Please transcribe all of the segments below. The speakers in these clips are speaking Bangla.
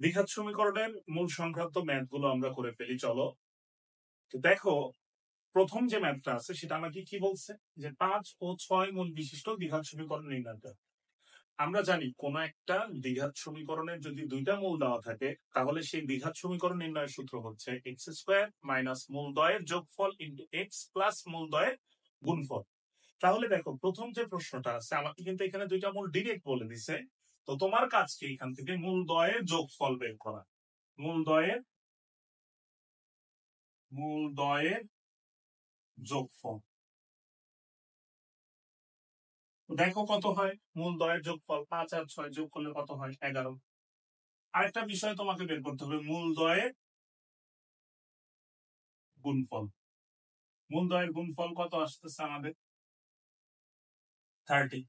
দ্বিঘাত সমীকরণের মূল সংক্রান্ত ম্যাথ গুলো আমরা করে ফেলি। চলো, তো দেখো, প্রথম যে ম্যাথটা আছে সেটা আমাকে কি বলছে, যে 5 ও 6 মূল বিশিষ্ট দ্বিঘাত সমীকরণ নির্ণয় করো। আমরা জানি কোন একটা দ্বিঘাত সমীকরণের যদি দুইটা মূল দেওয়া থাকে তাহলে সেই দ্বিঘাত সমীকরণ নির্ণয়ের সূত্র হচ্ছে এক্স স্কোয়ার মাইনাস মূলদ্বয়ের যোগফল ইন্টু এক্স প্লাস মূলদ্বয়ের গুণফল। তাহলে দেখো, প্রথম যে প্রশ্নটা আছে আমাকে কিন্তু এখানে দুইটা মূল ডিরেক্ট বলে দিছে। তো তোমার কাজ কি এখান থেকে মূলদ্বয়ের যোগফল বের করা। মূলদ্বয়ের মূলদ্বয়ের যোগফল, দেখো কত হয়। মূলদ্বয়ের যোগফল 5 আর 6 যোগ করলে কত হয়, 11। আরেকটা বিষয় তোমাকে বের করতে হবে, মূলদ্বয়ের গুণফল। মূলদ্বয়ের গুণফল কত আসতেছে আমাদের, 30।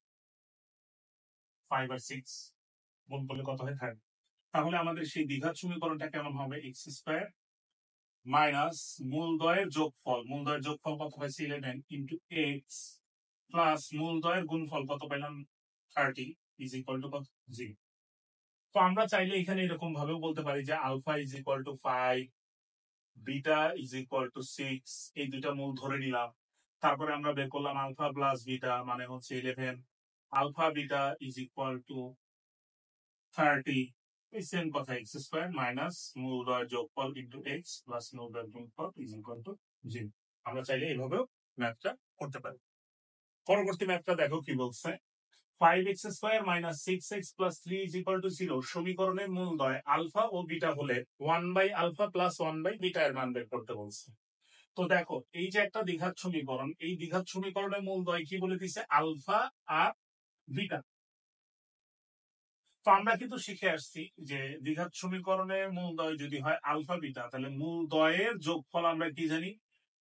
5 আর 6 গুণ করলে কত হয়, 30। তাহলে আমাদের সেই দ্বিঘাত সমীকরণটা কেমন হবে, এক্স স্কোয়ার মাইনাস মূলদ্বয়ের যোগফল। মূলদ্বয়ের যোগফল কত পাইছি, 11 ইন্টু এক্স প্লাস মূলদ্বয়ের গুণফল কত পাইলাম, 30 ইজ ইকুয়াল টু কত, 0। তো আমরা চাইলে এখানে এরকম ভাবেও বলতে পারি যে alpha is equal to 5, beta is equal to 6, এই দুইটা মূল ধরে নিলাম। তারপরে আমরা বের করলাম আলফা প্লাস বিটা মানে হচ্ছে 11, alpha beta is equal to 30। এই সেম কথা, এক্স স্কোয়ার মাইনাস মূলদ্বয়ের যোগফল ইন্টু এক্স প্লাস মূলদ্বয়ের গুণফল ইজ ইকুয়াল টু 0। আমরা চাইলে এইভাবেও ম্যাথটা করতে পারি। পরবর্তী ম্যাথটা দেখো কি বলছে, 5x square minus 6x plus 3 is equal to 0 সমীকরণের মূলদ্বয় আলফা ও বিটা হলে 1 by alpha plus 1 by beta এর মান বের করতে বলছে। তো দেখো, এই যে একটা দ্বিঘাত সমীকরণ, এই দ্বিঘাত সমীকরণের মূলদ্বয় কি বলে দিছে, আলফা আর বিটা। তো আমরা কিন্তু শিখে আসছি যে দ্বিঘাত সমীকরণের মূলদ্বয় যদি হয় আলফা বিটা, তাহলে মূলদ্বয়ের যোগফল আমরা কি জানি,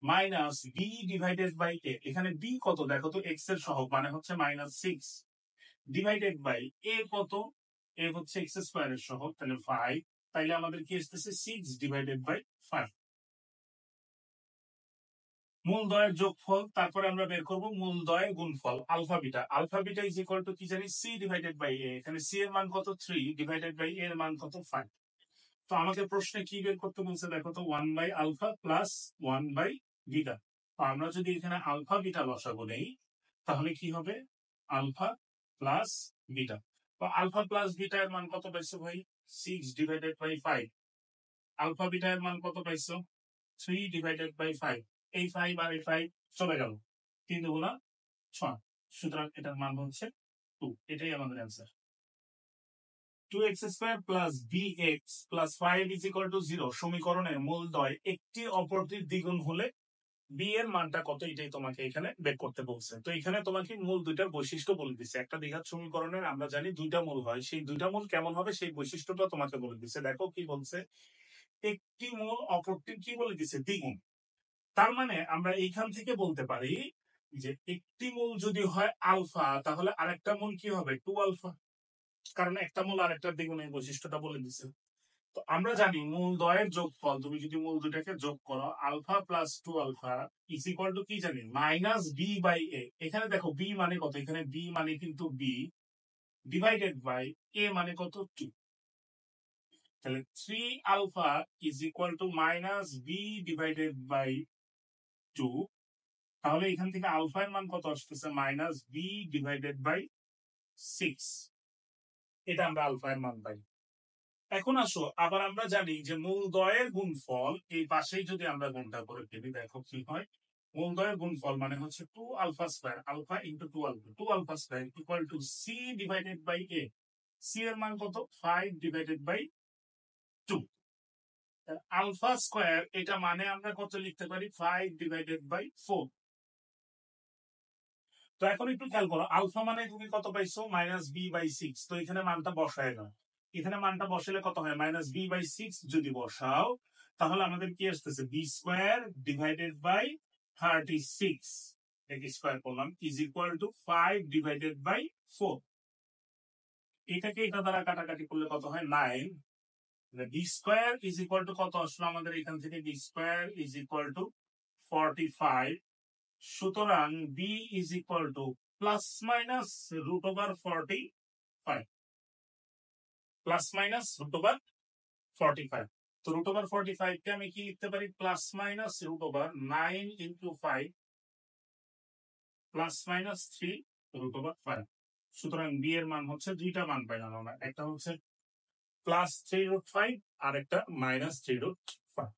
minus B divided by a. এখানে বি কত দেখো তো, এক্স এর সহগ মানে হচ্ছে -6 ডিভাইডেড বাই এ কত, এ হচ্ছে এক্স স্কোয়ারের সহগ তাহলে 5। তাইলে আমাদের কি আসতেছে 6 ডিভাইডেড বাই 5। মূলদ্বয়ের যোগফল, তারপরে আমরা বের করব মূলদ্বয়ের গুণফল alpha beta. Alpha beta is equal to কি জানি, সি ডিভাইডেড বাই এ। এখানে সি এর মান কত, 3 ডিভাইডেড বাই এর মান কত, 5। তো আমাকে প্রশ্নে কি বের করতে বলছে দেখো তো, 1 by alpha plus 1 by beta. তো আমরা যদি এখানে আলফা বিটা বসাবো নেই তাহলে কি হবে, আলফা প্লাস বিটা। তো আলফা প্লাস বিটা এর মান কত পাইছো ভাই, 6 ডিভাইডেড বাই 5। আলফা বিটা এর মান কত পাইছো, 3 ডিভাইডেড বাই 5। এই 5 আর এই 5 চলে গেল, 3 দুগুণা 6। সুতরাং এটার মান হচ্ছে 2। এটাই আমাদের answer. 2x square plus bx plus 5 is equal to 0 সমীকরণের মূলদ্বয় একটি অপরটির দ্বিগুণ হলে b এর মানটা কত, এটাই তোমাকে এখানে বের করতে বলছে। তো এখানে তোমাকে মূল দুইটার বৈশিষ্ট্য বলে দিছে। একটা দ্বিঘাত সমীকরণের আমরা জানি দুইটা মূল হয়, সেই দুইটা মূল কেমন হবে সেই বৈশিষ্ট্যটা তোমাকে বলে দিছে। দেখো কি বলছে, একটি মূল অপরটির কি বলে দিছে, দ্বিগুণ। তার মানে আমরা এইখান থেকে বলতে পারি যে একটি মূল যদি হয় আলফা তাহলে আরেকটা মূল কি হবে, 2 আলফা, কারণ একটা মূল আরেকটার দ্বিগুণের বৈশিষ্ট্যটা বলে দিছে। তো আমরা জানি মূলদ্বয়ের যোগফল, তুমি যদি মূল দুটাকে যোগ করো, alpha plus 2 alpha is equal to কি জানি, মাইনাস বি বাই এ। এখানে দেখো বি মানে কত, এখানে বি মানে কিন্তু বি ডিভাইডেড বাই এ মানে কত, 2। তাহলে 3 alpha is equal to minus B divided by 2। তাহলে এখান থেকে আলফা এর মান কত আসতেছে, মাইনাস বি ডিভাইডেড বাই 6। এটা আমরা আলফা এর মান পাই। এখন আসো, আবার আমরা জানি যে মূলদ্বয়ের গুণফল এই পাশেই যদি আমরা গুণটা করে ফেলি, দেখো কি হয়। মূলদ্বয়ের গুণফল মানে হচ্ছে 2 alpha square, alpha into 2 alpha, 2 alpha square equal to C divided by A. C এর মান কত, 5 ডিভাইডেড বাই 2। আলফা স্কয়ার এটা মানে আমরা কত লিখতে পারি, 5 ডিভাইডেড বাই 4। তো এখন একটু খেয়াল করো, আলফা মানে তুমি কত পাইছো, মাইনাস বি বাই 6। তো এখানে মানটা বসায় না, এখানে মানটা বসালে কত হয়, মাইনাস বি বাই 6 যদি বসাও তাহলে আমাদের কি আসতেছে, বি স্কোয়ার ডিভাইডেড বাই 36 একে স্কোয়ার করলাম is equal to 5 divided by 4। এটাকে এটা দ্বারা কাটাকাটি করলে কত হয়, 9। B square is equal to কত আসলো আমাদের এখান থেকে, B square is equal to 45। সুতরাং B is equal to plus minus √45, plus minus √45। 45। তো √45 কে আমি কি লিখতে পারি plus minus √9 into 5 plus minus 3 √5। সুতরাং বি এর মান হচ্ছে দুইটা মান পাইলাম আমরা, একটা হচ্ছে প্লাস 3√5 আর একটা minus 3√5।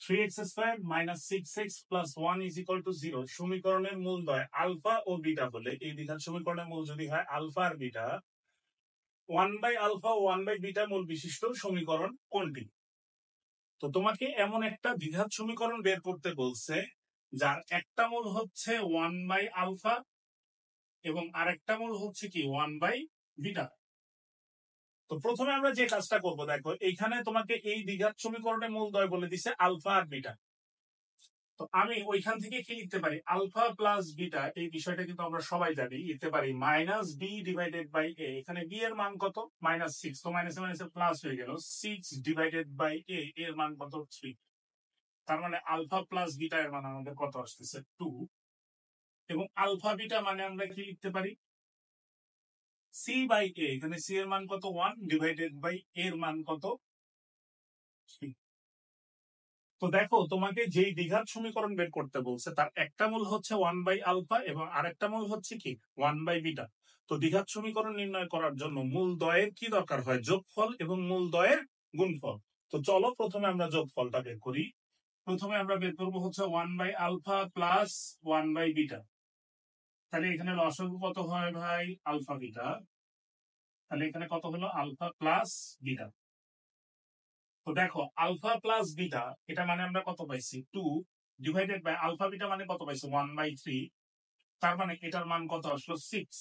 3x² minus 6x plus 1 is equal to 0 সমীকরণের মূলদ্বয় আলফা ও বিটা হলে এই দ্বিঘাত সমীকরণের মূল যদি হয় আলফা আর বিটা, 1/আলফা ও 1/বিটা মূল বিশিষ্ট সমীকরণ কোনটি? তো তোমাকে এমন একটা দ্বিঘাত সমীকরণ বের করতে বলছে যার একটা মূল হচ্ছে 1/আলফা এবং আরেকটা মূল হচ্ছে কি 1/বিটা। তো প্রথমে আমরা যে কাজটা করব, দেখো এইখানে তোমাকে এই দ্বিঘাত সমীকরণের মূলদ্বয় বলে দিছে আলফা আর বিটা। তো আমি ওইখান থেকে কি লিখতে পারি আলফা প্লাস বিটা, এই বিষয়টা কিন্তু আমরা সবাই জানি, লিখতে পারি minus B divided by a. এখানে বি এর মান কত -6, তো মাইনাসে মাইনাসে প্লাস হয়ে গেল 6 ডিভাইডেড বাই এ, এর মান কত 3। তার মানে আলফা প্লাস বিটা এর মান আমাদের কত আসতেছে 2। এবং আলফা বিটা মানে আমরা কি লিখতে পারি সি বাই এ, এখানে সি এর মান কত 1 ডিভাইডেড বাই এর মান কত 3। তো দেখো তোমাকে যেই দ্বিঘাত সমীকরণ বের করতে বলছে তার একটা মূল হচ্ছে 1/আলফা এবং আরেকটা মূল হচ্ছে কি 1/বিটা। তো দ্বিঘাত সমীকরণ নির্ণয় করার জন্য মূল দ্বয়ের কি দরকার হয় যোগফল এবং মূল দ্বয়ের গুণফল। তো চলো প্রথমে আমরা যোগফলটা বের করি। প্রথমে আমরা বের করবো হচ্ছে 1/আলফা প্লাস 1/বিটা। তাহলে এখানে লসাগু কত হয় ভাই আলফা বিটা, তাহলে এখানে কত হলো আলফা প্লাস বিটা। তো দেখো আলফা প্লাস বিটা এটা মানে আমরা কত পাইছি 2 ডিভাইডেড বাই আলফা বিটা মানে কত পাইছি 1/3, তার মানে এটার মান কত আসলো 6।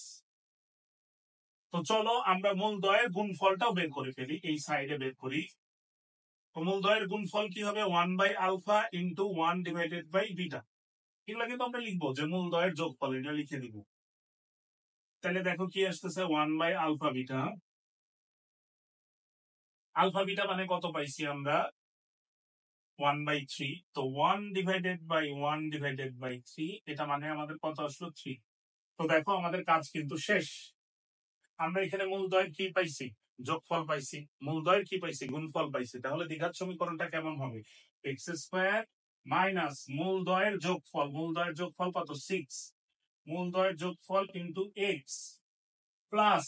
তো চলো আমরা মূলদ্বয়ের গুণফলটাও বের করে ফেলি, এই সাইডে বের করি। তো মূলদ্বয়ের গুণফল কি হবে 1/আলফা ইন্টু 1 ডিভাইডেড বাই বিটা। এগুলো কিন্তু আমরা লিখবো যে মূলদ্বয়ের যোগফল, এটা লিখে দিব। তাহলে দেখো কি আসতেছে 1/আলফা বিটা। আলফা বিটা মানে কত পাইছি আমরা 1/3, তো 1 ডিভাইডেড বাই 1 ডিভাইডেড বাই 3, এটা মানে আমাদের কত আসলো 3। তো দেখো আমাদের কাজ কিন্তু শেষ। আমরা এখানে মূলদ্বয়ের কি পাইছি যোগফল পাইছি, মূলদ্বয়ের কি পাইছি গুণফল পাইছি। তাহলে দ্বিঘাত সমীকরণটা কেমন হবে x² মাইনাস মূলদ্বয়ের যোগফল, মূলদ্বয়ের যোগফল কত 6, মূলদ্বয়ের যোগফল ইন্টু x প্লাস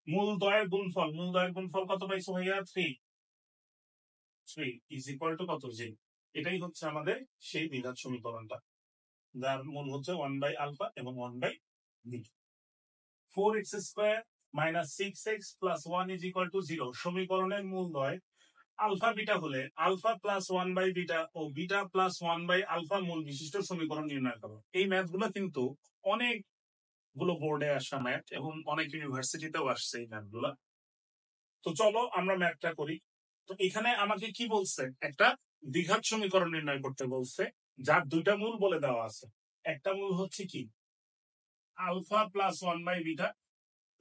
মূলদ্বয়ের গুণফল, মূলদ্বয়ের গুণফল কত পাইছো ভাইয়া 3 ইজ ইকুয়াল টু কত j। এটাই হচ্ছে আমাদের সেই দ্বিঘাত সমীকরণটা যার মূল হচ্ছে 1/আলফা এবং 1/বিটা। 4x² minus 6x plus 1 is equal to 0 সমীকরণের মূলদ্বয় আলফা বিটা হলে আলফা প্লাস 1/বিটা ও বিটা প্লাস 1/আলফা মূল বিশিষ্ট সমীকরণ নির্ণয় করো। এই ম্যাথগুলো কিন্তু অনেকগুলো বোর্ডে আসা ম্যাথ এবং অনেক ইউনিভার্সিটিতেও আসছে এই ম্যাথগুলো। তো চলো আমরা ম্যাথটা করি। তো এখানে আমাকে কি বলছে একটা দ্বিঘাত সমীকরণ নির্ণয় করতে বলছে যার দুইটা মূল বলে দেওয়া আছে। একটা মূল হচ্ছে কি আলফা প্লাস 1/বিটা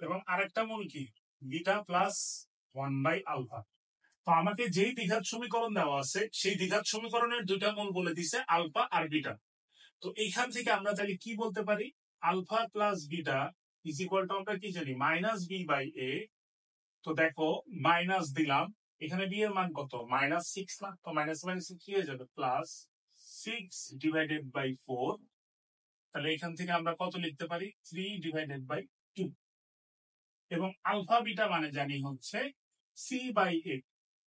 এবং আরেকটা মূল কি বিটা প্লাস 1/আলফা। তো আমাকে যেই দ্বিঘাত সমীকরণ দেওয়া আছে সেই দ্বিঘাত সমীকরণের দুইটা মূল বলে দিছে আলফা আর বিটা। তো এইখান থেকে আমরা তাহলে কি বলতে পারি alpha plus beta is equal to আমরা কি জানি মাইনাস বি বাই এ। তো দেখো মাইনাস দিলাম, এখানে বি এর মান কত -6 না, তো মাইনাস মাইনাস কি হয়ে যাবে প্লাস 6 ডিভাইডেড বাই 4। তাহলে এখান থেকে আমরা কত লিখতে পারি 3 ডিভাইডেড বাই 2। এবং আলফা বিটা মানে জানি হচ্ছে C by A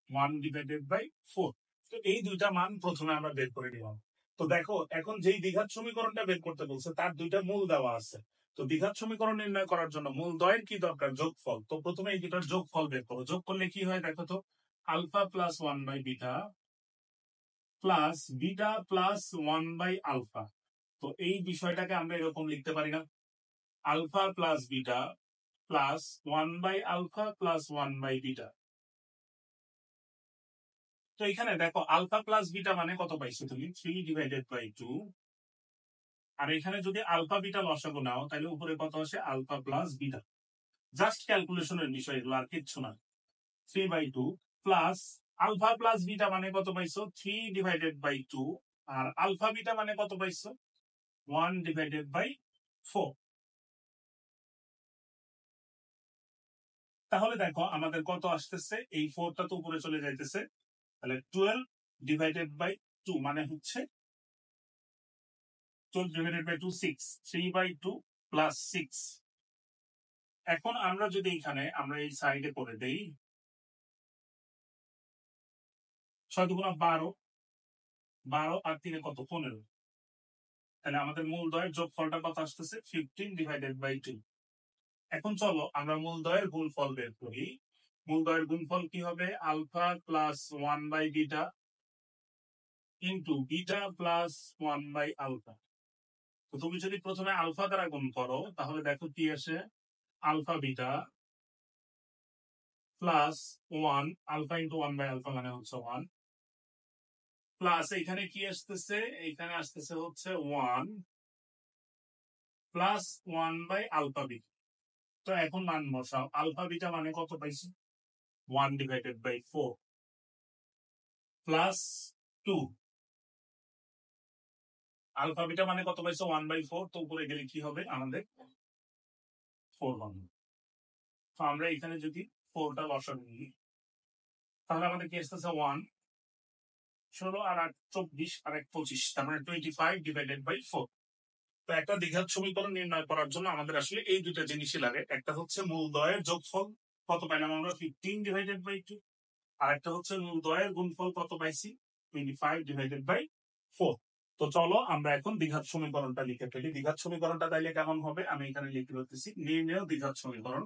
1 divided by 4। তো এই দুইটা মান প্রথমে আমরা বের করে নিলাম। তো দেখো এখন যেই দ্বিঘাত সমীকরণটা বের করতে বলছে তার দুইটা মূল দেওয়া আছে। তো দ্বিঘাত সমীকরণ নির্ণয় করার জন্য মূল দ্বয়ের কি দরকার যোগফল। তো প্রথমে এই দুটার যোগফল বের করো, যোগ করলে কি হয় দেখো তো আলফা প্লাস 1/বিটা প্লাস বিটা প্লাস 1/আলফা। তো এই বিষয়টাকে আমরা এরকম লিখতে পারি না আলফা প্লাস বিটা প্লাস 1/আলফা প্লাস 1/বিটা। তো এখানে দেখো আলফা প্লাস বিটা মানে কত পাইছো তুমি 3 ডিভাইডেড বাই 2। আর এখানে যদি আলফা বিটা লসাগু নাও তাহলে উপরে কত আসে আলফা প্লাস বিটা। জাস্ট ক্যালকুলেশনের বিষয় এগুলো, আর কিচ্ছু না। 3/2 প্লাস আলফা প্লাস বিটা মানে কত পাইছো 3 ডিভাইডেড বাই 2, আর আলফা বিটা মানে কত পাইছো 1 ডিভাইডেড বাই 4। তাহলে দেখো আমাদের কত আসতেছে, এই 4টা তো উপরে চলে যাইতেছে, তাহলে 12 ডিভাইডেড বাই 2 মানে হচ্ছে 12 ডিভাইডেড বাই 2 6, 3/2 প্লাস 6। এখন আমরা যদি এখানে আমরা এই সাইডে করে দেই 6 দুগুণা 12, 12 আর 3 কত 15, তাহলে আমাদের মূলদ্বয়ের যোগফলটা কত আসতেছে 15 ডিভাইডেড বাই 2। এখন চলো আমরা মূলদ্বয়ের গুণফল বের করি। মূলদ্বয়ের গুণফল কি হবে, alpha plus 1 by beta into beta plus 1 by alpha. তো তুমি যদি প্রথমে আলফা দ্বারা গুণ করো তাহলে দেখো কি আসে, alpha beta plus 1, alpha into 1 by alpha মানে হচ্ছে 1, প্লাস এখানে কি আসতেছে, এখানে আসতেছে হচ্ছে 1 প্লাস 1 বাই আলফা বিটা। তো এখন মান বসাও, আলফা বিটা মানে কত পাইছি 1 divided by 4 plus 2, alpha beta মানে কত পাইছো 1 বাই 4, তো উপরে গেলে কি হবে আমাদের 4 হবে। তো আমরা এখানে যদি 4টা বসাবো তাহলে আমাদের কি আসতেছে 1, 16 আর 8 24 আর 1 25, তার মানে 25 ডিভাইডেড বাই 4। তো একটা দ্বিঘাত সমীকরণ নির্ণয় করার জন্য আমাদের আসলে এই দুটো জিনিসই লাগে, একটা হচ্ছে মূলদ্বয়ের যোগফল কত পাইলাম আমরা 15 ডিভাইডেড বাই 2, আর একটা হচ্ছে মূলদ্বয়ের গুণফল কত পাইছি 25 ডিভাইডেড বাই 4। তো চলো আমরা এখন দ্বিঘাত সমীকরণটা লিখে ফেলি। দ্বিঘাত সমীকরণটা তাইলে কেমন হবে, আমি এখানে লিখে রাখতেছি, নির্ণেয় দ্বিঘাত সমীকরণ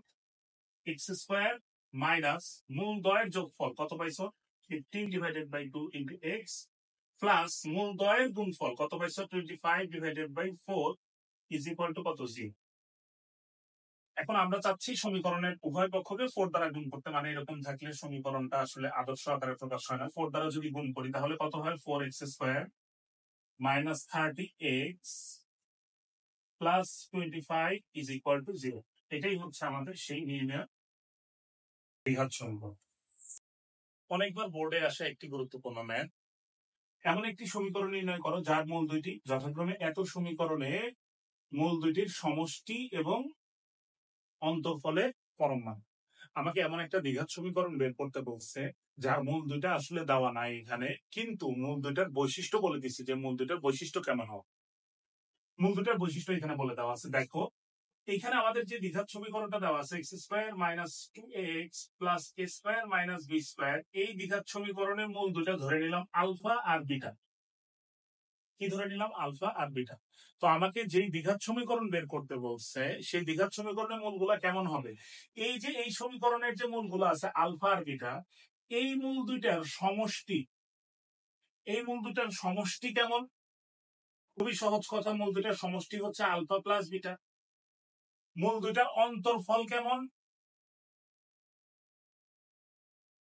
এক্স স্কোয়ার মাইনাস মূলদ্বয়ের যোগফল কত পাইছো 15 divided by 2 into x plus মূলদ্বয়ের গুণফল কত পাইছো 25 divided by 4 is equal to কত 0। এখন আমরা চাচ্ছি সমীকরণের উভয় পক্ষকে 4 দ্বারা গুণ করতে, মানে এরকম থাকলে সমীকরণটা আসলে আদর্শ আকারে প্রকাশ হয় না। 4 দ্বারা যদি গুণ করি তাহলে কত হয় 4x square minus 30x plus 25 is equal to 0। এটাই হচ্ছে আমাদের সেই নির্ণয় দ্বিঘাত সমীকরণ। অনেকবার বোর্ডে আসে একটি গুরুত্বপূর্ণ ম্যাথ, এমন একটি সমীকরণ নির্ণয় করো যার মূল দুইটি যথাক্রমে এত সমীকরণে মূল দুইটির সমষ্টি এবং অন্তঃফলের পরম মান। আমাকে এমন একটা দ্বিঘাত সমীকরণ বের করতে বলছে যার মূল দুইটা আসলে দেওয়া নাই এখানে, কিন্তু মূল দুইটার বৈশিষ্ট্য বলে দিচ্ছে যে মূল দুইটার বৈশিষ্ট্য কেমন হবে। মূল দুইটার বৈশিষ্ট্য এখানে বলে দেওয়া আছে। দেখো এখানে আমাদের যে দ্বিঘাত সমীকরণটা দেওয়া আছে x square minus 2x plus a square minus b square, এই দ্বিঘাত সমীকরণের মূল দুইটা ধরে নিলাম আলফা আর বিটা। কি ধরে নিলাম আলফা আর বিটা। তো আমাকে যেই দ্বিঘাত সমীকরণ বের করতে বলছে সেই দ্বিঘাত সমীকরণের মূলগুলা কেমন হবে, এই যে এই সমীকরণের যে মূলগুলো আছে আলফা আর বিটা, এই মূল দুইটার সমষ্টি, এই মূল দুইটার সমষ্টি কেমন, খুবই সহজ কথা, মূল দুইটার সমষ্টি হচ্ছে আলফা প্লাস বিটা। মূল দুইটার অন্তরফল কেমন,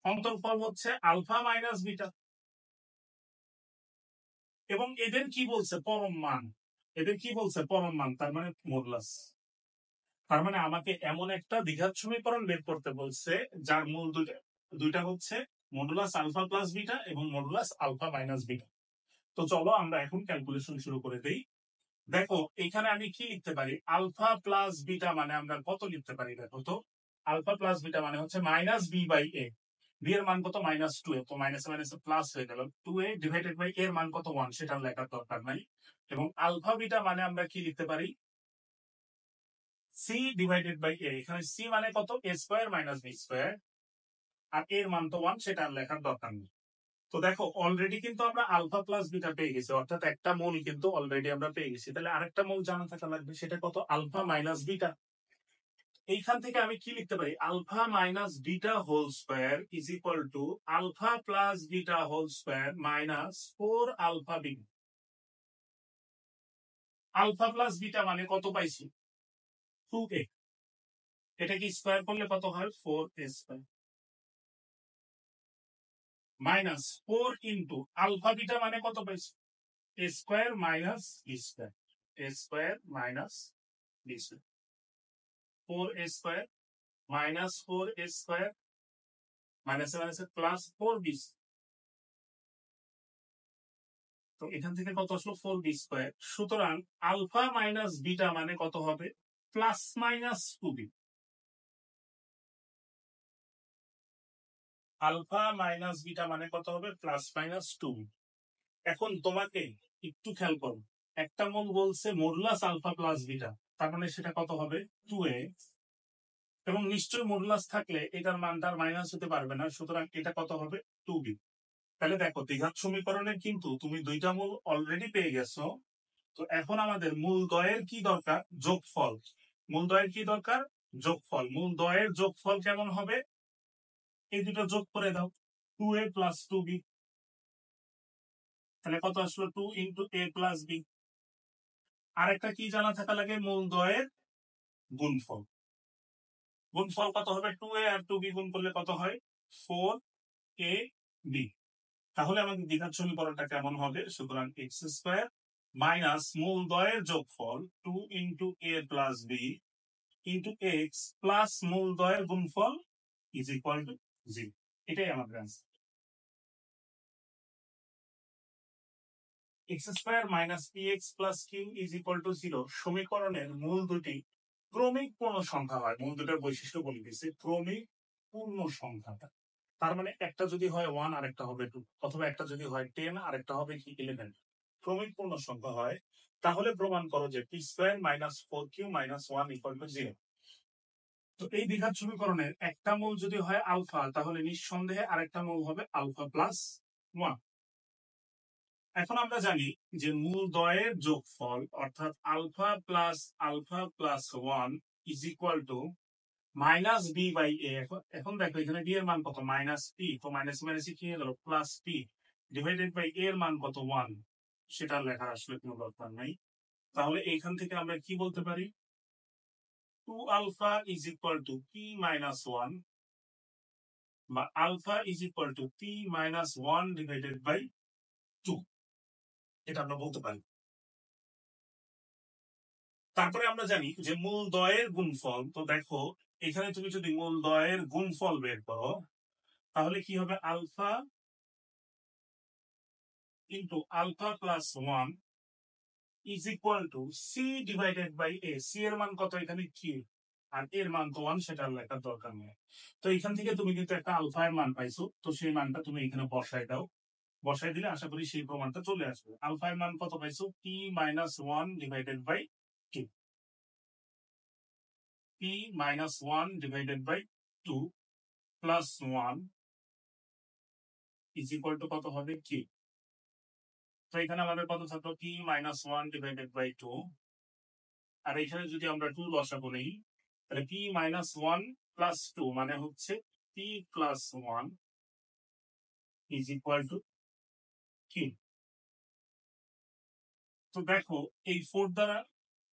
অন্তরফল হচ্ছে আলফা মাইনাস বিটা। এবং এদের কি বলছে পরম মান, এদের কি বলছে পরম মান, তার মানে মডুলাস। তার মানে আমাকে এমন একটা দ্বিঘাত সমীকরণ বের করতে বলছে যার মূল দুইটা দুইটা হচ্ছে মডুলাস আলফা প্লাস বিটা এবং মডুলাস আলফা মাইনাস বিটা। তো চলো আমরা এখন ক্যালকুলেশন শুরু করে দেই। দেখো এখানে আমি কি লিখতে পারি, আলফা প্লাস বিটা মানে আমরা কত লিখতে পারি, দেখো তো আলফা প্লাস বিটা মানে হচ্ছে minus B by A. B এর মান কত -2, তো মাইনাস মাইনাস প্লাস হয়ে গেল 2a ডিভাইডেড বাই এর মান কত 1, সেটা লেখার দরকার নাই। এবং আলফা বিটা মানে আমরা কি লিখতে পারি সি ডিভাইডেড বাই এ, এখানে সি মানে কত এ স্কোয়ার মাইনাস বি স্কোয়ার, আর এর মান তো 1, সেটা লেখার দরকার নেই। তো দেখো অলরেডি কিন্তু আমরা আলফা প্লাস বিটা পেয়ে গেছি, অর্থাৎ একটা মূল কিন্তু অলরেডি আমরা পেয়ে গেছি। তাহলে আরেকটা মূল জানা থাকা লাগবে, সেটা কত আলফা মাইনাস বিটা। এইখান থেকে আমি কি লিখতে পারি, alpha minus beta whole square is equal to alpha plus beta whole square minus 4 alpha beta. Alpha plus beta মানে কত পাইছি 2a, এটাকে স্কোয়ার করলে কত হয় 4a square minus 4 into alpha beta মানে কত পাইছি a square minus b square, a square minus b square, 4a square minus 4a square minus minus plus 4b। তো এখান থেকে কত আসলো 4b স্কোয়ার। সুতরাং আলফা মাইনাস বিটা মানে কত হবে plus minus 2b। Alpha minus beta মানে কত হবে? Plus minus 2। এখন তোমাকে একটু খেয়াল করো, একটা মূল বলছে মডুলাস আলফা প্লাস বিটা, তার মানে সেটা কত হবে? 2x। এবং নিশ্চয় মডুলাস থাকলে এটার মানটা মাইনাস হতে পারবে না, সুতরাং এটা কত হবে? 2b। তাহলে দেখো দ্বিঘাত সমীকরণের কিন্তু তুমি দুইটা মূল অলরেডি পেয়ে গেছো। তো এখন আমাদের মূল দ্বয়ের কি দরকার? যোগফল। মূল দ্বয়ের কি দরকার? যোগফল। মূল দ্বয়ের যোগফল কেমন হবে? এই দুটো যোগ করে দাও, 2a প্লাস 2b। তাহলে কত আসলো? 2 ইন্টু a প্লাস b। আরেকটা কি জানা থাকা লাগে? মূল দ্বয়ের গুণফল। গুণফল কত হবে? 2a আর 2b গুণ করলে কত হয়? 4ab। তাহলে আমাদের দ্বিঘাত সমীকরণটা কেমন হবে? সুতরাং এক্স স্কোয়ার মাইনাস মূল দ্বয়ের যোগফল 2 into a plus b into x plus মূল দ্বয়ের গুণফল ইজ ইকুয়াল টু 0। এটাই আমাদের answer. X square minus P x plus Q is equal to 0 সমীকরণের মূল দুটি ক্রমিক পূর্ণ সংখ্যা হয়। মূল দুটার বৈশিষ্ট্য বলে দিয়েছে, ক্রমিক পূর্ণ সংখ্যাটা। তার মানে একটা যদি হয় 1 আর একটা হবে 2, অথবা একটা যদি হয় 10 আর একটা হবে কি 11। ক্রমিক পূর্ণ সংখ্যা হয়, তাহলে প্রমাণ করো যে P square minus 4q minus 1 equal to 0। তো এই দ্বিঘাত সমীকরণের একটা মূল যদি হয় আলফা, তাহলে নিঃসন্দেহে আরেকটা মূল হবে আলফা প্লাস 1। এখন আমরা জানি যে মূল দ্বয়ের যোগফল অর্থাৎ alpha plus 1 is equal to minus B by a. এখন দেখো এখানে বি এর মান কত? Minus P. তো মাইনাস মাইনাস কি হয়ে গেল? প্লাস পি ডিভাইডেড বাই এর মান কত? 1। সেটা লেখার আসলে কোনো দরকার নাই। তাহলে এইখান থেকে আমরা কি বলতে পারি? 2 alpha is equal to P minus 1, বা alpha is equal to P minus 1 divided by 2। এটা আমরা বলতে পারি। তারপরে আমরা জানি যে মূল দ্বয়ের গুণফল। তো দেখো এখানে তুমি যদি মূল দ্বয়ের গুণফল বের করো, তাহলে কি হবে? Alpha into alpha plus 1 is equal to C divided by A. C এর মান কত? এখানে কিউ, আর এর মান তো 1, সেটা লেখার দরকার নেই। তো এখান থেকে তুমি কিন্তু একটা আলফা এর মান পাইছো, তো সেই মানটা তুমি এখানে বসাই দাও। বসাই দিলে আশা করি সেই প্রমাণটা চলে আসবে। আলফা এর মান কত পাইছো? P minus 1 divided by Q. p minus 1 divided by 2 plus 1 is equal to কত হবে? q। তো এখানে আমাদের কত থাকলো? p minus 1 divided by 2। আর এখানে যদি আমরা 2 বসাবো নেই, তাহলে p minus 1 plus 2 মানে হচ্ছে p plus 1 is equal to q। তো দেখো এই 4 দ্বারা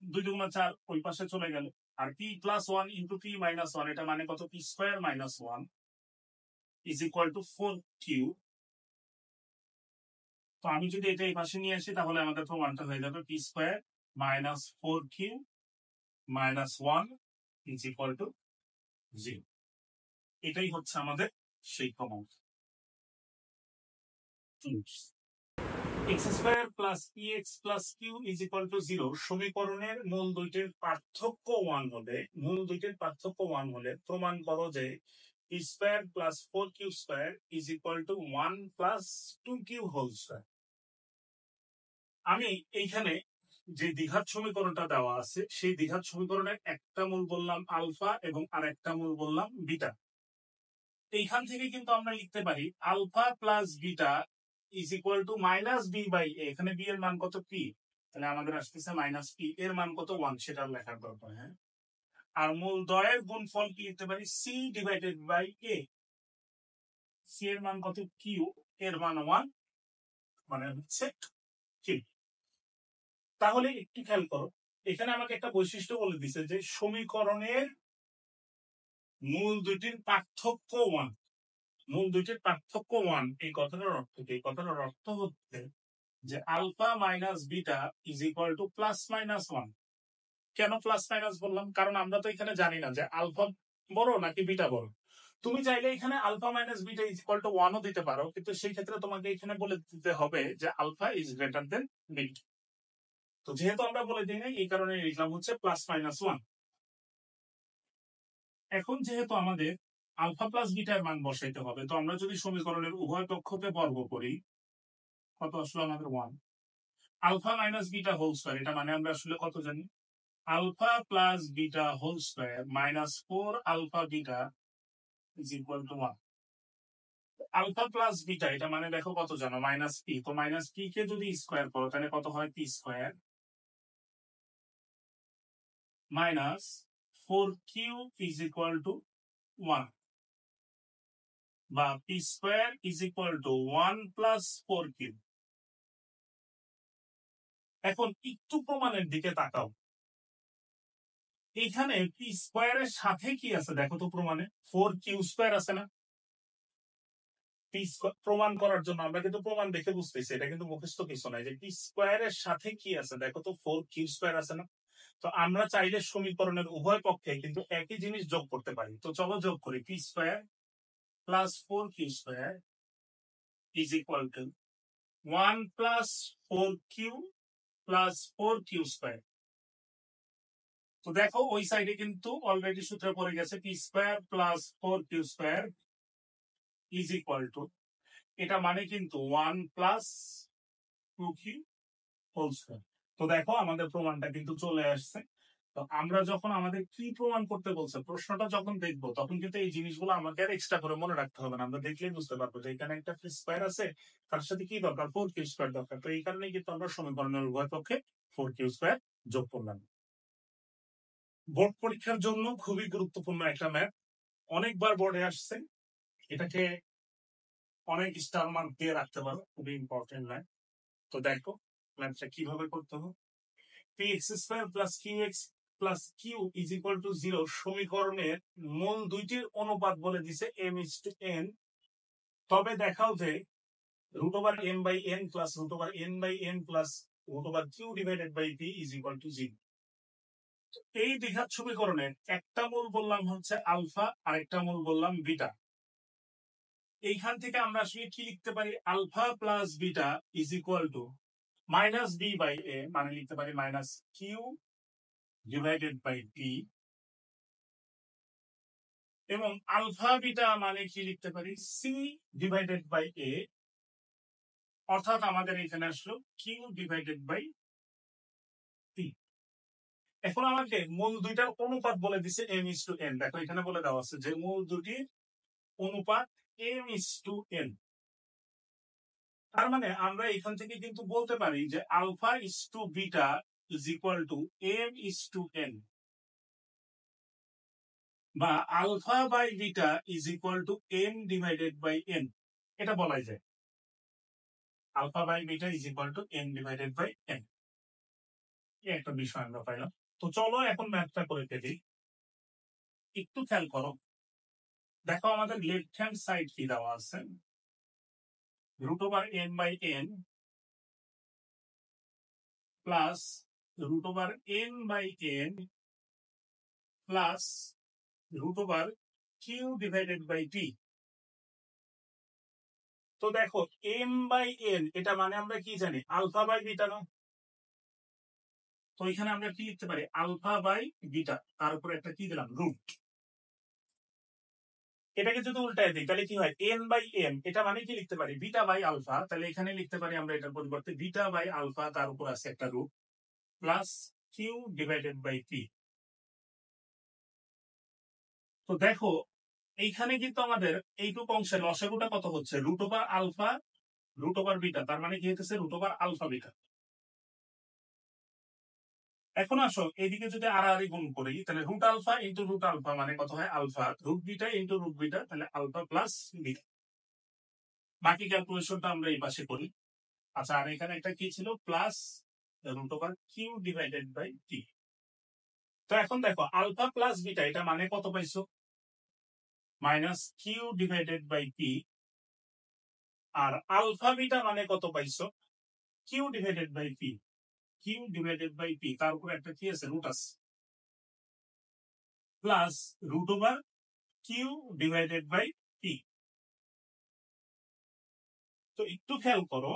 2 দুগুণা 4 ওই পাশে চলে গেল। আর p plus 1 into p minus 1 এটা মানে কত? p square minus 1 is equal to 4q। তো আমি যদি এটা এই পাশে নিয়ে আসি, তাহলে আমাদের প্রমাণটা হয়ে যাবে P square minus 4q minus 1 is equal to 0। এটাই হচ্ছে আমাদের সেই প্রমাণ। X square plus P x plus Q is equal to 0 সমীকরণের মূল দুইটির পার্থক্য 1 হলে, প্রমাণ করো যে P square plus 4q square is equal to 1 plus 2q whole square. আমি এইখানে যে দ্বিঘাত সমীকরণটা দেওয়া আছে, সেই দ্বিঘাত সমীকরণের একটা মূল বললাম আলফা এবং আর একটা মূল বললাম বিটা। এইখান থেকে কিন্তু আমরা লিখতে পারি alpha plus beta is equal to minus B by a. এখানে বি এর মান কত? পি। তাহলে আমাদের আসতেছে মাইনাস পি, এর মান কত? 1, সেটা লেখার দরকার। হ্যাঁ, আর মূল দ্বয়ের গুণফল কি লিখতে পারি? C divided by A. C এর মান কত? কিউ, এর মান 1, মানে হচ্ছে কিউ। তাহলে একটু খেয়াল করো, এখানে আমাকে একটা বৈশিষ্ট্য বলে দিছে যে সমীকরণের মূল দুইটির পার্থক্য 1। মূল দুইটির পার্থক্য 1, এই কথাটার অর্থ কি? এই কথাটার অর্থ হচ্ছে যে alpha minus beta is equal to plus minus 1। কেন প্লাস মাইনাস বললাম? কারণ আমরা তো এখানে জানি না যে আলফা বড় নাকি বিটা বড়। তুমি চাইলে এখানে alpha minus beta is equal to 1ও দিতে পারো, কিন্তু সেই ক্ষেত্রে তোমাকে এখানে বলে দিতে হবে যে alpha is greater than beta. তো যেহেতু আমরা বলে দিই নাই, এই কারণে লিখলাম হচ্ছে প্লাস মাইনাস 1। এখন যেহেতু আমাদের আলফা প্লাস বিটার মান বসাইতে হবে। তো আমরা যদি সমীকরণের উভয় পক্ষকে বর্গ করি, কত আসলে আমাদের 1 alpha minus beta whole square, এটা মানে আমরা আসলে কত জানি, alpha plus beta whole square minus 4 alpha beta is equal to 1। Alpha plus beta এটা মানে দেখো কত জানো, মাইনাস পি। তো মাইনাস পি কে যদি স্কয়ার করো তাহলে কত হয়, P square minus 4q is equal to 1, বা P square is equal to 1 plus 4q। এখন একটু প্রমাণের দিকে তাকাও, এইখানে পি স্কয়ারের সাথে কি আছে দেখো তো, প্রমাণে 4q স্কয়ার আছে না। পি প্রমাণ করার জন্য আমরা কিন্তু প্রমাণ দেখে বুঝতেছি, এটা কিন্তু মুখস্থ কিছু নাই, যে পি স্কয়ারের সাথে কি আছে দেখো তো, 4q স্কয়ার আছে না। তো আমরা চাইলে সমীকরণের উভয় পক্ষে কিন্তু একই জিনিস যোগ করতে পারি। তো চলো যোগ করি, P square plus 4q square is equal to 1 plus 4q plus 4q square. তো দেখো ওই সাইডে কিন্তু অলরেডি সূত্রে পড়ে গেছে, P square plus 4q square is equal two, এটা মানে কিন্তু 1 প্লাস 2q হোল স্কয়ার। তো দেখো আমাদের প্রমাণটা কিন্তু চলে আসছে। তো আমরা যখন আমাদের কি প্রমাণ করতে বলছে প্রশ্নটা যখন দেখবো, তখন কিন্তু এই জিনিসগুলো আমাকে আর এক্সট্রা করে মনে রাখতে হবে না, আমরা দেখলেই বুঝতে পারবো যে এখানে একটা স্কয়ার আছে, তার সাথে কি দরকার, 4q স্কয়ার দরকার। তো এই কারণেই কিন্তু আমরা সমীকরণের উভয় পক্ষে 4q স্কয়ার যোগ করলাম। বোর্ড পরীক্ষার জন্য খুবই গুরুত্বপূর্ণ একটা ম্যাথ, অনেকবার বোর্ডে আসছে, এটাকে অনেক স্টার মার্ক দিয়ে রাখতে পারো, খুবই ইম্পর্টেন্ট ম্যাথ। তো দেখো ম্যাথটা কিভাবে করতে হবে। px square plus qx plus q is equal to 0 সমীকরণের মূল দুইটির অনুপাত বলে দিছে m/n। তবে দেখাও যে root over m/n plus root over n/n plus root over q divided by p is equal to 0। এই দ্বিঘাত সমীকরণের একটা মূল বললাম হচ্ছে আলফা, আরেকটা মূল বললাম বিটা। এইখান থেকে আমরা আসলে কি লিখতে পারি, alpha plus beta is equal to minus B by a, মানে লিখতে পারি minus q divided by p. এবং আলফা বিটা মানে কি লিখতে পারি, সি ডিভাইডেড বাই এ, অর্থাৎ আমাদের এখানে আসলো কিউ ডিভাইডেড বাই পি। এখন আমাকে মূল দুইটার অনুপাত বলে দিছে m/n। দেখো এখানে বলে দেওয়া আছে যে মূল দুটির অনুপাত m/n। তার মানে আমরা এখান থেকে কিন্তু বলতে পারি যে alpha is to beta is equal to m/n, বা alpha by beta is equal to m divided by n, এটা বলাই যায়। Alpha by beta is equal to m divided by n, একটা বিষয় আমরা পাইলাম। তো চলো এখন ম্যাথটা করে ফেলি, একটু খেয়াল করো। দেখো আমাদের লেফট হ্যান্ড সাইড কি দেওয়া আছে, root over n by n plus root over n by n plus root over Q divided by t. তো দেখো m বাই n এটা মানে আমরা কি জানি, আলফা বাই বিটা না। তো এখানে আমরা কি লিখতে পারি, আলফা বাই বিটা, তার উপরে একটা কি দিলাম, রুট। এটাকে যদি উল্টায় দিই তাহলে কি হয়, n বাই m এটা মানে কি লিখতে পারি, বিটা বাই আলফা। তাহলে এখানে লিখতে পারি আমরা এটার পরিবর্তে বিটা বাই আলফা, তার উপর আছে একটা root, plus Q divided by P. তো দেখো এইখানে কিন্তু আমাদের এইটুকু অংশের লসাগুটা কত হচ্ছে, root over alpha root over beta, তার মানে কি হচ্ছে রুট ওভার আলফা বিটা। এখন আসো এদিকে যদি আড়াআড়ি গুণ করি, তাহলে root alpha into root alpha মানে কত হয়, alpha, root beta into root beta, তাহলে আলফা প্লাস বিটা। বাকি ক্যালকুলেশনটা আমরা এই পাশে করি। আচ্ছা, আর এখানে একটা কি ছিল, plus root over Q divided by t. তো এখন দেখো আলফা প্লাস বিটা এটা মানে কত পাইছো, minus q divided by p. আর আলফা বিটা মানে কত পাইছো, q divided by p. Q divided by p, তার উপরে একটা কি আছে, রুট আছে, plus root over Q divided by P. তো একটু খেয়াল করো,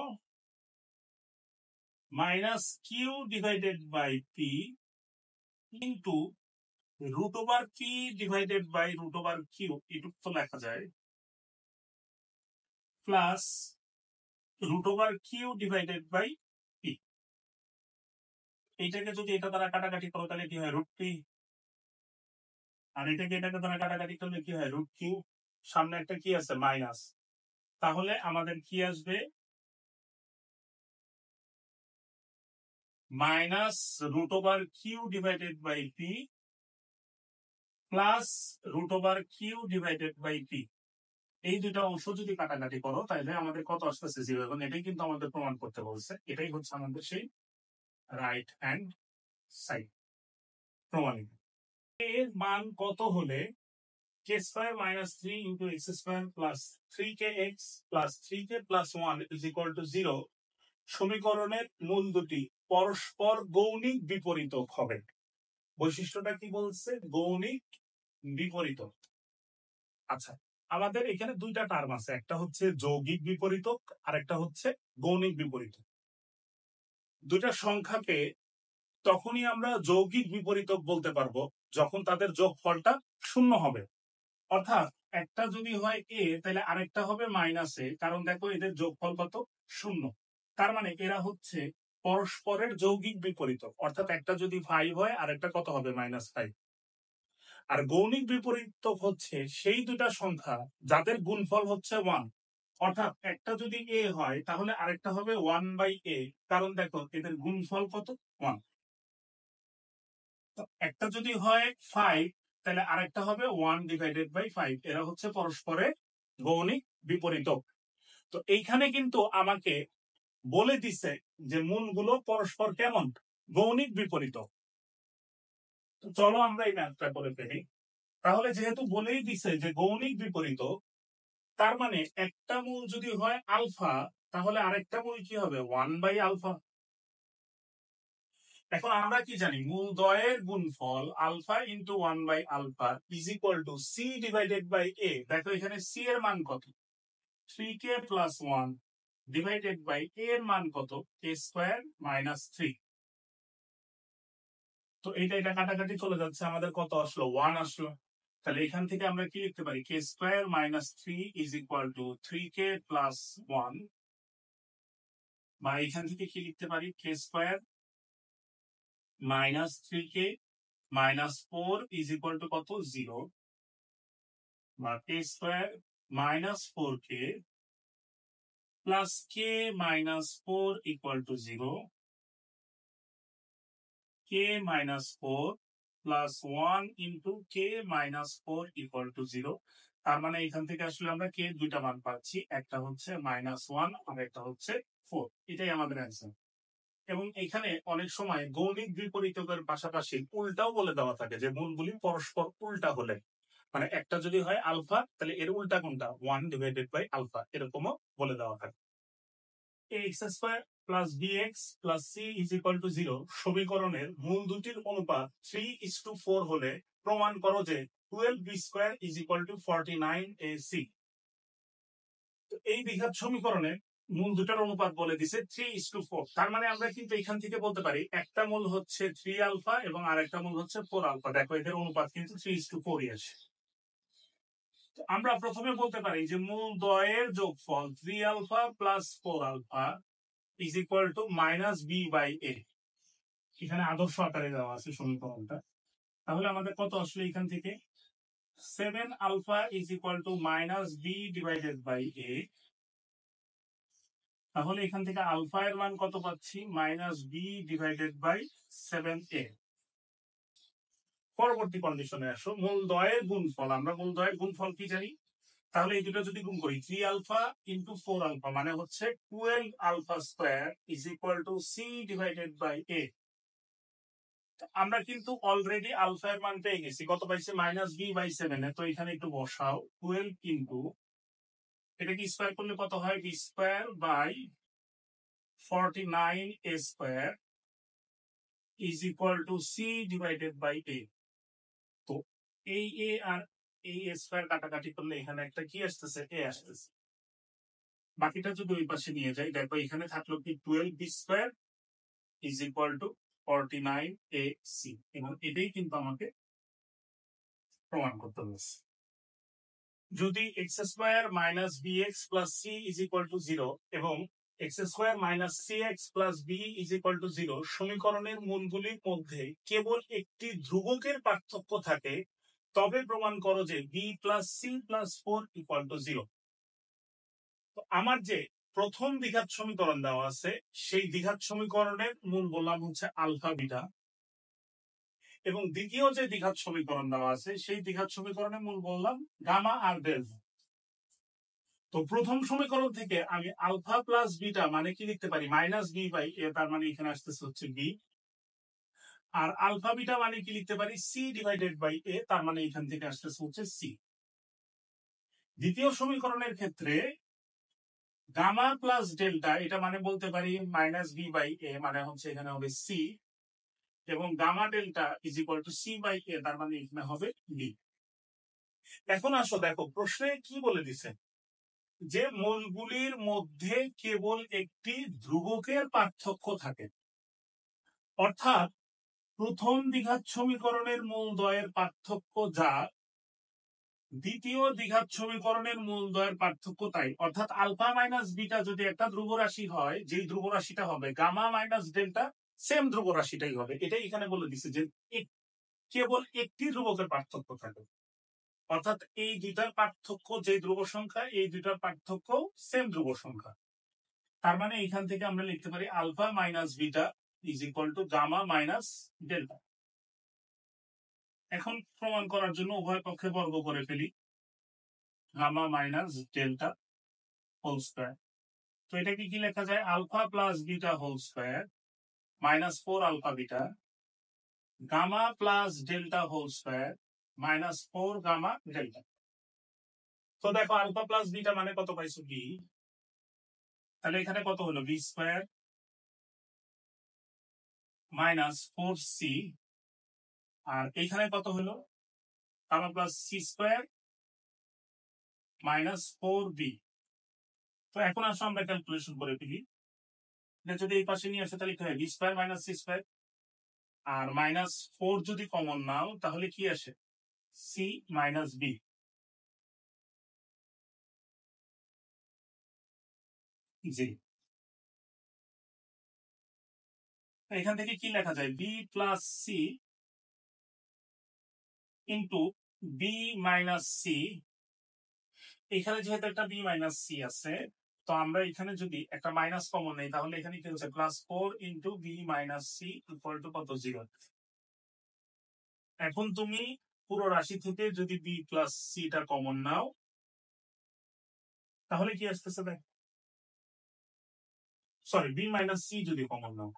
minus q divided by p into root over কি divided by root over q এটুকু তো লেখা যায়, plus root over Q divided by p. এইটাকে যদি এটা দ্বারা কাটাকাটি করো তাহলে কি হয়, রুট পি। আর এটাকে দ্বারা কাটাকাটি করলে কি হয়, রুট কিউ। সামনে একটা কি আছে, মাইনাস। তাহলে আমাদের কি আসবে, minus root over Q divided by P plus root over Q divided by P. এই দুইটা অংশ যদি কাটাকাটি করো তাহলে আমাদের কত আসতেছে, 0। এবং এটাই কিন্তু আমাদের প্রমাণ করতে বলছে, এটাই হচ্ছে আমাদের সেই রাইট হ্যান্ড সাইড প্রমাণিত। এর মান কত হলে k square minus 3 into x square plus 3kx plus 3k plus 1 is equal to 0 সমীকরণের মূল দুটি পরস্পর গৌণিক বিপরীতক হবে। বৈশিষ্ট্যটা কি বলছে, গৌণিক বিপরীতক। আচ্ছা, আমাদের এখানে দুইটা টার্ম আছে, একটা হচ্ছে যৌগিক বিপরীতক আর একটা হচ্ছে গৌণিক বিপরীতক। দুইটা সংখ্যাকে তখনই আমরা যৌগিক বিপরীতক বলতে পারবো যখন তাদের যোগফলটা শূন্য হবে। অর্থাৎ একটা যদি হয় এ তাহলে আরেকটা হবে মাইনাস এ, কারণ দেখো এদের যোগফল কত, শূন্য। তার মানে এরা হচ্ছে পরস্পরের যৌগিক বিপরীতক। অর্থাৎ একটা যদি 5 হয় আর একটা কত হবে, -5। আর গৌণিক বিপরীতক হচ্ছে সেই দুটা সংখ্যা যাদের গুণফল হচ্ছে 1। অর্থাৎ একটা যদি এ হয় তাহলে আরেকটা হবে 1/a, কারণ দেখো এদের গুণফল কত, 1। একটা যদি হয় 5 তাহলে আরেকটা হবে 1/5। এরা হচ্ছে পরস্পরের গৌণিক বিপরীতক। তো এইখানে কিন্তু আমাকে বলে দিছে যে মূলগুলো পরস্পর কেমন, গৌণিক বিপরীতক। তো চলো আমরা এই ম্যাথটা করে ফেলি। তাহলে যেহেতু বলেই দিছে যে গৌণিক বিপরীতক, তার মানে একটা মূল যদি হয় আলফা তাহলে আরেকটা মূল কি হবে, 1/α। এখন আমরা কি জানি, মূল দ্বয়ের গুণফল alpha into 1/α is equal to C divided by a. দেখো এখানে সি এর মান কত, 3k প্লাস 1 ডিভাইডেড বাই এ এর মান কত, কে স্কয়ার মাইনাস 3। তো এটা কাটাকাটি চলে যাচ্ছে, আমাদের কত আসলো, 1 আসলো। তাহলে এখান থেকে আমরা কি লিখতে পারি, k square minus 3 is equal to 3k plus 1, বা এখান থেকে কি লিখতে পারি, k square minus 3k minus 4 is equal to কত, 0, বা k square minus 4k plus k minus 4 equal to 0, k minus 4 plus 1 into k minus 4 equal to 0। তার মানে এখান থেকে আসলে আমরা কে দুইটা মান পাচ্ছি, একটা হচ্ছে -1 আর একটা হচ্ছে 4। এটাই আমাদের অ্যান্সার। এবং এখানে অনেক সময় গৌণিক বিপরীতকের পাশাপাশি উল্টাও বলে দেওয়া থাকে, যে মূলগুলি পরস্পর উল্টা হলে, মানে একটা যদি হয় আলফা তাহলে এর উল্টা কোনটা, 1/α, এরকমও বলে দেওয়া থাকে। X square plus bx plus C is equal to 0 সমীকরণের মূল দুটির অনুপাত 3:4 হলে প্রমাণ করো যে 12b square is equal two 49ac। এই দ্বিঘাত সমীকরণে মূল দুটার অনুপাত বলে দিছে 3:4। তার মানে আমরা কিন্তু এখান থেকে বলতে পারি একটা মূল হচ্ছে 3α এবং আরেকটা মূল হচ্ছে 4α। দেখো এদের অনুপাত কিন্তু 3:4 আসে। আমরা প্রথমে বলতে পারি যে মূল দ্বয়ের যোগফল 3α plus 4α is equal two -b/a। এখানে আদর্শ আকারে দেওয়া আছে সমীকরণটা। তাহলে আমাদের কত আসলে এখান থেকে, 7α ইজ ইকুয়াল টু -b/a। তাহলে এখান থেকে আলফা এর মান কত পাচ্ছি, -b/7a। পরবর্তী কন্ডিশনে আসো, মূল দ্বয়ের গুণফল। আমরা মূল দ্বয়ের গুণফল কি জানি, তাহলে এই দুটো যদি গুণ করি, 3α ইন্টু 4α মানে হচ্ছে 12α square is equal to C divided by a। আমরা কিন্তু অলরেডি আলফা এর মান পেয়ে গেছি, কত পাইছি, -b/7। তো এখানে একটু বসাও, 12 কিন্তু এটা কি স্কয়ার করলে কত হয়, b square by 49a square is equal to C divided by a। তো এই এ আর এই স্কয়ার কাটাকাটি করলে এখানে একটা কি আসতেছে, এ আসতেছে। বাকিটা যদি ওই পাশে নিয়ে যাই, দেখো এখানে থাকলো কি 12b square is equal two 49ac, এবং এটাই কিন্তু আমাকে প্রমাণ করতে বলছে। যদি x square minus B x plus C is equal to 0 এবং x square minus C x plus B is equal to 0 সমীকরণের মূলগুলির মধ্যে কেবল একটি ধ্রুবকের পার্থক্য থাকে, তবে প্রমাণ করো যে B plus C plus 4 equal to 0। তো আমার যে প্রথম দ্বিঘাত সমীকরণ দেওয়া আছে, সেই দ্বিঘাত সমীকরণের মূল বললাম হচ্ছে আলফা বিটা, এবং দ্বিতীয় যে দ্বিঘাত সমীকরণ দেওয়া আছে সেই দ্বিঘাত সমীকরণের মূল বললাম গামা আর ডেল্টা। তো প্রথম সমীকরণ থেকে আমি আলফা প্লাস বিটা মানে কি লিখতে পারি, মাইনাস বি বাই এ, তার মানে এখানে আসতেছে হচ্ছে বি। আর আলফা বিটা মানে কি লিখতে পারি, সি ডিভাইডেড বাই এ, তার মানে এখান থেকে আসতেছে হচ্ছে সি। দ্বিতীয় সমীকরণের ক্ষেত্রে গামা প্লাস ডেল্টা এটা মানে বলতে পারি মাইনাস বি বাই এ, মানে হচ্ছে এখানে হবে সি, এবং gamma delta is equal to c by a, তার মানে এখানে হবে বি। এখন আসো দেখো প্রশ্নে কি বলে দিছে, যে মূলগুলির মধ্যে কেবল একটি ধ্রুবকের পার্থক্য থাকে, অর্থাৎ প্রথম দ্বিঘাত সমীকরণের মূল দ্বয়ের পার্থক্য যা, দ্বিতীয় দ্বিঘাত সমীকরণের মূল দ্বয়ের পার্থক্য তাই। অর্থাৎ আলফা মাইনাস বিটা যদি একটা ধ্রুব রাশি হয়, যেই ধ্রুব রাশিটা হবে গামা মাইনাস ডেল্টা সেম ধ্রুব রাশিটাই হবে। এটাই এখানে বলে দিছে যে কেবল একটি ধ্রুবকের পার্থক্য থাকে, অর্থাৎ এই দুইটার পার্থক্য যে ধ্রুব সংখ্যা, এই দুইটার পার্থক্য সেম ধ্রুব সংখ্যা। তার মানে এখান থেকে আমরা লিখতে পারি alpha minus beta is equal to gamma minus delta. এখন প্রমাণ করার জন্য উভয় পক্ষে বর্গ করে ফেলি, gamma minus delta whole square. তো এটাকে কি লেখা যায়, alpha plus beta whole square minus 4 alpha beta, gamma plus delta whole square minus 4 gamma delta. তো দেখো আলফা প্লাস বিটা মানে কত পাইছো, বি, তাহলে এখানে কত হলো বি স্কয়ার মাইনাস 4c, আর এখানে কত হলো gamma plus C square minus 4b। তো এখন আসো আমরা ক্যালকুলেশন করে ফেলি, যদি এই পাশে নিয়ে আসে তাহলে কি হয়, b square minus c square, আর মাইনাস 4 যদি কমন নাও তাহলে কি আসে, সি মাইনাস বি। জি, এখান থেকে কি লেখা যায়, B plus C into B minus C. এখানে যেহেতু একটা বি মাইনাস সি আছে, তো আমরা এখানে যদি একটা মাইনাস কমন নেই তাহলে এখানে কি হচ্ছে, plus 4 into B minus C equal to কত, 0। এখন তুমি পুরো রাশি থেকে যদি বি প্লাস সিটা কমন নাও তাহলে কি আসতেছে, দেখ সরি বি মাইনাস সি যদি কমন নাও,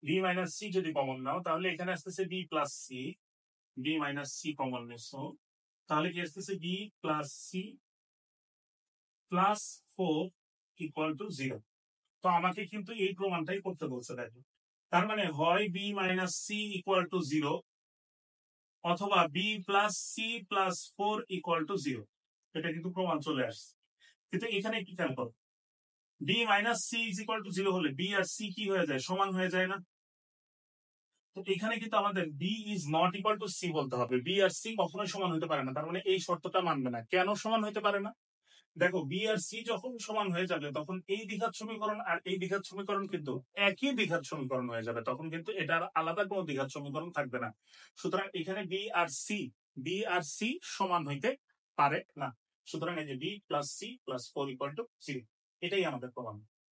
বি মাইনাস সি যদি কমন নাও তাহলে এখানে আসতেছে B plus C, B minus C common নিছো তাহলে কি আসতেছে, B plus C plus 4 equal to 0। তো আমাকে কিন্তু এই প্রমাণটাই করতে বলছে, দেখো তার মানে হয় B minus C equal to 0 অথবা B plus C plus 4 equal to 0। এটা কিন্তু প্রমাণ চলে আসছে। কিন্তু এখানে কি খেয়াল করো, B minus C is equal to 0 হলে বি আর সি কি হয়ে যায়, সমান হয়ে যায় না। তো এখানে কিন্তু আমাদের B is not equal to C বলতে হবে, বি আর সি কখনোই সমান হতে পারে না। তার মানে এই শর্তটা মানবে না। কেন সমান হতে পারে না, দেখো বি আর সি যখন সমান হয়ে যাবে তখন এই দ্বিঘাত সমীকরণ আর এই দ্বিঘাত সমীকরণ কিন্তু একই দ্বিঘাত সমীকরণ হয়ে যাবে, তখন কিন্তু এটার আলাদা কোনো দ্বিঘাত সমীকরণ থাকবে না। সুতরাং এখানে বি আর সি সমান হইতে পারে না। সুতরাং এই যে B plus C plus 4 equal to 0, এটাই আমাদের প্রমাণ।